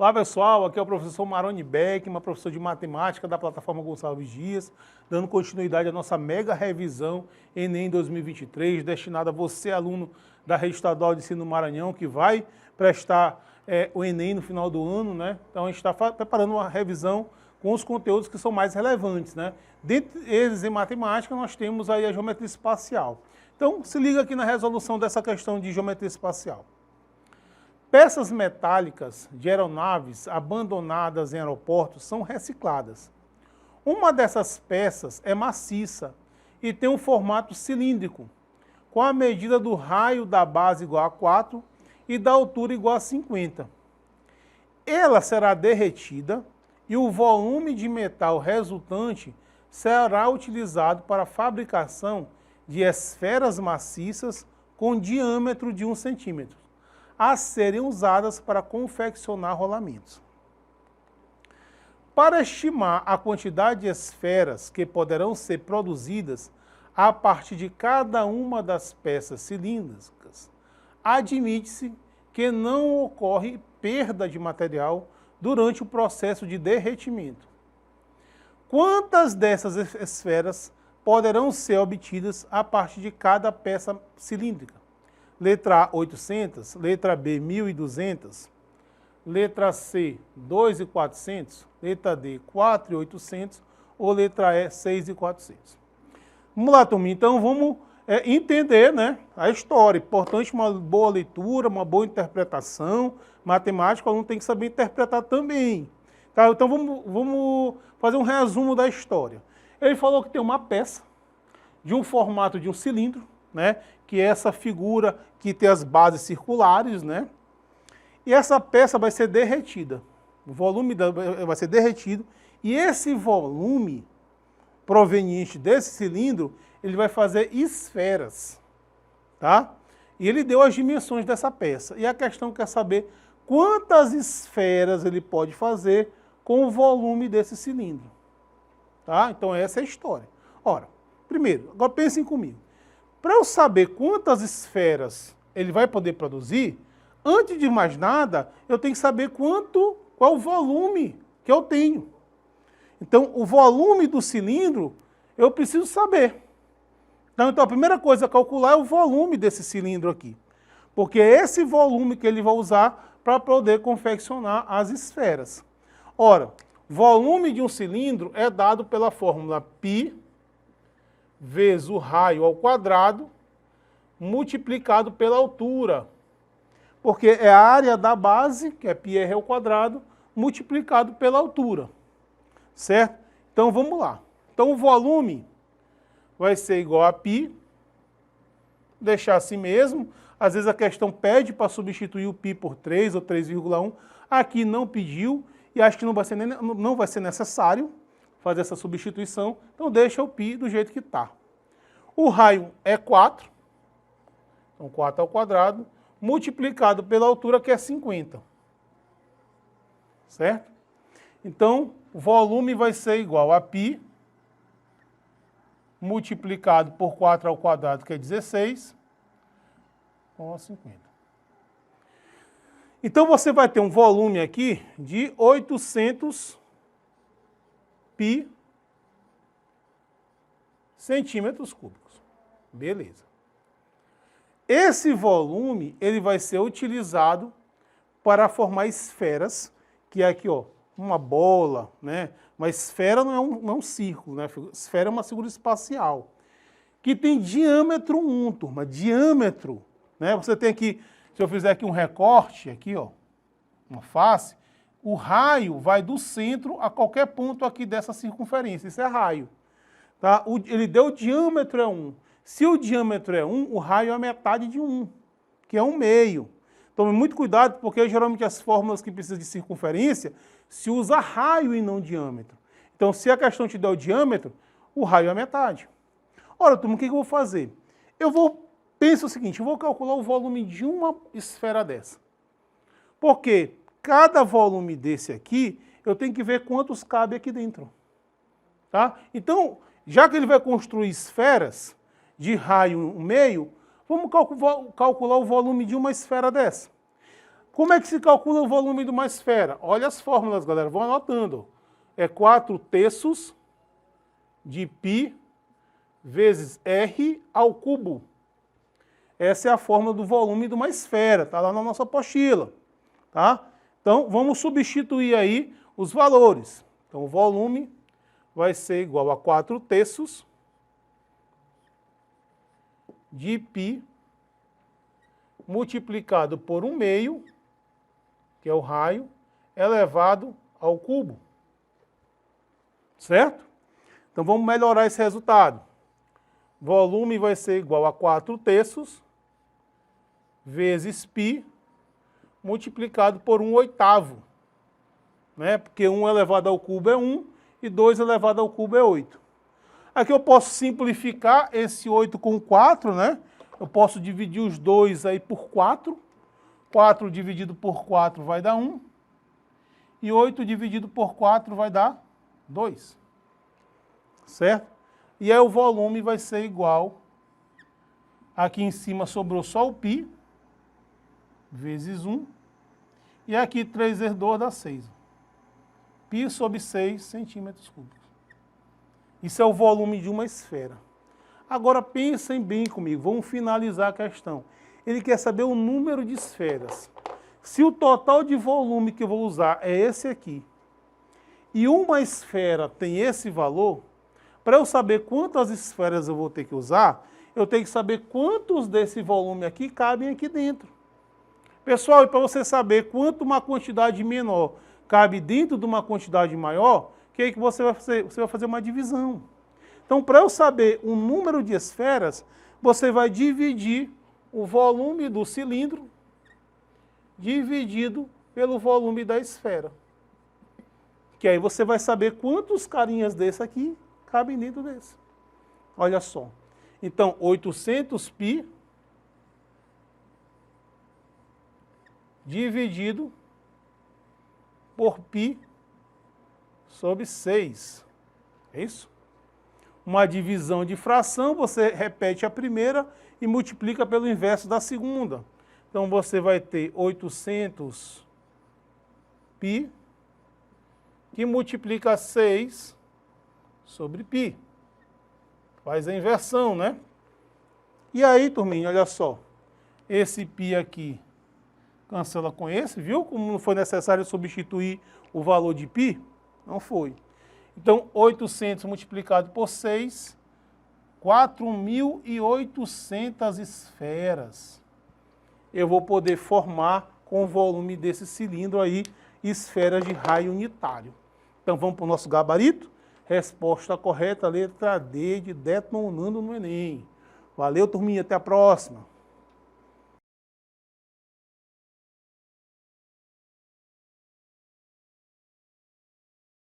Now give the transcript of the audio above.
Olá pessoal, aqui é o professor Maroni Beckman, professor de matemática da plataforma Gonçalves Dias, dando continuidade à nossa mega revisão Enem 2023, destinada a você, aluno da Rede Estadual de Ensino Maranhão, que vai prestar o Enem no final do ano, né? Então a gente está preparando uma revisão com os conteúdos que são mais relevantes, né? Dentre eles, em matemática, nós temos aí a geometria espacial. Então, se liga aqui na resolução dessa questão de geometria espacial. Peças metálicas de aeronaves abandonadas em aeroportos são recicladas. Uma dessas peças é maciça e tem um formato cilíndrico, com a medida do raio da base igual a 4 e da altura igual a 50. Ela será derretida e o volume de metal resultante será utilizado para a fabricação de esferas maciças com diâmetro de 1 centímetro, a serem usadas para confeccionar rolamentos. Para estimar a quantidade de esferas que poderão ser produzidas a partir de cada uma das peças cilíndricas, admite-se que não ocorre perda de material durante o processo de derretimento. Quantas dessas esferas poderão ser obtidas a partir de cada peça cilíndrica? Letra A, 800, letra B, 1.200, letra C, 2.400, letra D, 4.800 ou letra E, 6.400. Vamos lá, turma. Então, vamos entender, né, a história. Importante uma boa leitura, uma boa interpretação. Matemática, o aluno tem que saber interpretar também. Tá? Então, vamos fazer um resumo da história. Ele falou que tem uma peça de um formato de um cilindro, né, que é essa figura que tem as bases circulares, né? E essa peça vai ser derretida. O volume vai ser derretido e esse volume proveniente desse cilindro, ele vai fazer esferas, tá? E ele deu as dimensões dessa peça. E a questão quer saber quantas esferas ele pode fazer com o volume desse cilindro, tá? Então essa é a história. Ora, primeiro, agora pensem comigo. Para eu saber quantas esferas ele vai poder produzir, antes de mais nada, eu tenho que saber qual o volume que eu tenho. Então, o volume do cilindro, eu preciso saber. Então, a primeira coisa a calcular é o volume desse cilindro aqui. Porque é esse volume que ele vai usar para poder confeccionar as esferas. Ora, volume de um cilindro é dado pela fórmula π vezes o raio ao quadrado, multiplicado pela altura. Porque é a área da base, que é πr ao quadrado, multiplicado pela altura. Certo? Então, vamos lá. Então, o volume vai ser igual a π, deixar assim mesmo. Às vezes a questão pede para substituir o π por 3 ou 3,1. Aqui não pediu e acho que não vai ser necessário fazer essa substituição, então deixa o π do jeito que está. O raio é 4, então 4 ao quadrado, multiplicado pela altura, que é 50. Certo? Então, o volume vai ser igual a π, multiplicado por 4 ao quadrado, que é 16, com 50. Então, você vai ter um volume aqui de 800 π centímetros cúbicos. Beleza. Esse volume, ele vai ser utilizado para formar esferas, que é aqui, ó, uma bola, né? Uma esfera não é um círculo, né? Esfera é uma figura espacial, que tem diâmetro 1, turma. Diâmetro, né? Você tem aqui, se eu fizer aqui um recorte, aqui, ó, uma face, o raio vai do centro a qualquer ponto aqui dessa circunferência. Isso é raio. Tá? Ele deu o diâmetro é 1. Se o diâmetro é 1, o raio é a metade de 1, que é 1/2. Tome muito cuidado, porque geralmente as fórmulas que precisam de circunferência se usa raio e não diâmetro. Então, se a questão te der o diâmetro, o raio é a metade. Ora, turma, o que eu vou fazer? Pensa o seguinte, eu vou calcular o volume de uma esfera dessa. Porque cada volume desse aqui, eu tenho que ver quantos cabe aqui dentro. Tá? Então, já que ele vai construir esferas de raio 1/2, vamos calcular o volume de uma esfera dessa. Como é que se calcula o volume de uma esfera? Olha as fórmulas, galera, vão anotando. É 4/3 de π vezes r ao cubo. Essa é a fórmula do volume de uma esfera, está lá na nossa apostila. Tá? Então, vamos substituir aí os valores. Então, o volume vai ser igual a 4/3 de π multiplicado por 1/2, que é o raio, elevado ao cubo. Certo? Então, vamos melhorar esse resultado. Volume vai ser igual a 4/3 vezes π multiplicado por 1/8. Né? Porque 1 elevado ao cubo é 1 e 2 elevado ao cubo é 8. Aqui eu posso simplificar esse 8 com 4, né? Eu posso dividir os 2 aí por 4. 4 dividido por 4 vai dar 1. E 8 dividido por 4 vai dar 2. Certo? E aí o volume vai ser igual, aqui em cima sobrou só o π, vezes 1. E aqui 3 vezes 2 dá 6. Π sobre 6 centímetros cúbicos. Isso é o volume de uma esfera. Agora pensem bem comigo, vamos finalizar a questão. Ele quer saber o número de esferas. Se o total de volume que eu vou usar é esse aqui, e uma esfera tem esse valor, para eu saber quantas esferas eu vou ter que usar, eu tenho que saber quantos desse volume aqui cabem aqui dentro. Pessoal, e para você saber quanto uma quantidade menor cabe dentro de uma quantidade maior, o que é que você vai fazer? Você vai fazer uma divisão. Então, para eu saber o número de esferas, você vai dividir o volume do cilindro dividido pelo volume da esfera. Que aí você vai saber quantos carinhas desse aqui cabem dentro desse. Olha só. Então, 800π dividido por π sobre 6. É isso? Uma divisão de fração, você repete a primeira e multiplica pelo inverso da segunda. Então, você vai ter 800π, que multiplica 6 sobre π. Faz a inversão, né? E aí, turminha, olha só. Esse π aqui cancela com esse, viu? Como não foi necessário substituir o valor de π? Não foi. Então, 800 multiplicado por 6, 4.800 esferas. Eu vou poder formar com o volume desse cilindro aí, esferas de raio unitário. Então, vamos para o nosso gabarito? Resposta correta, letra D, de detonando no Enem. Valeu, turminha, até a próxima.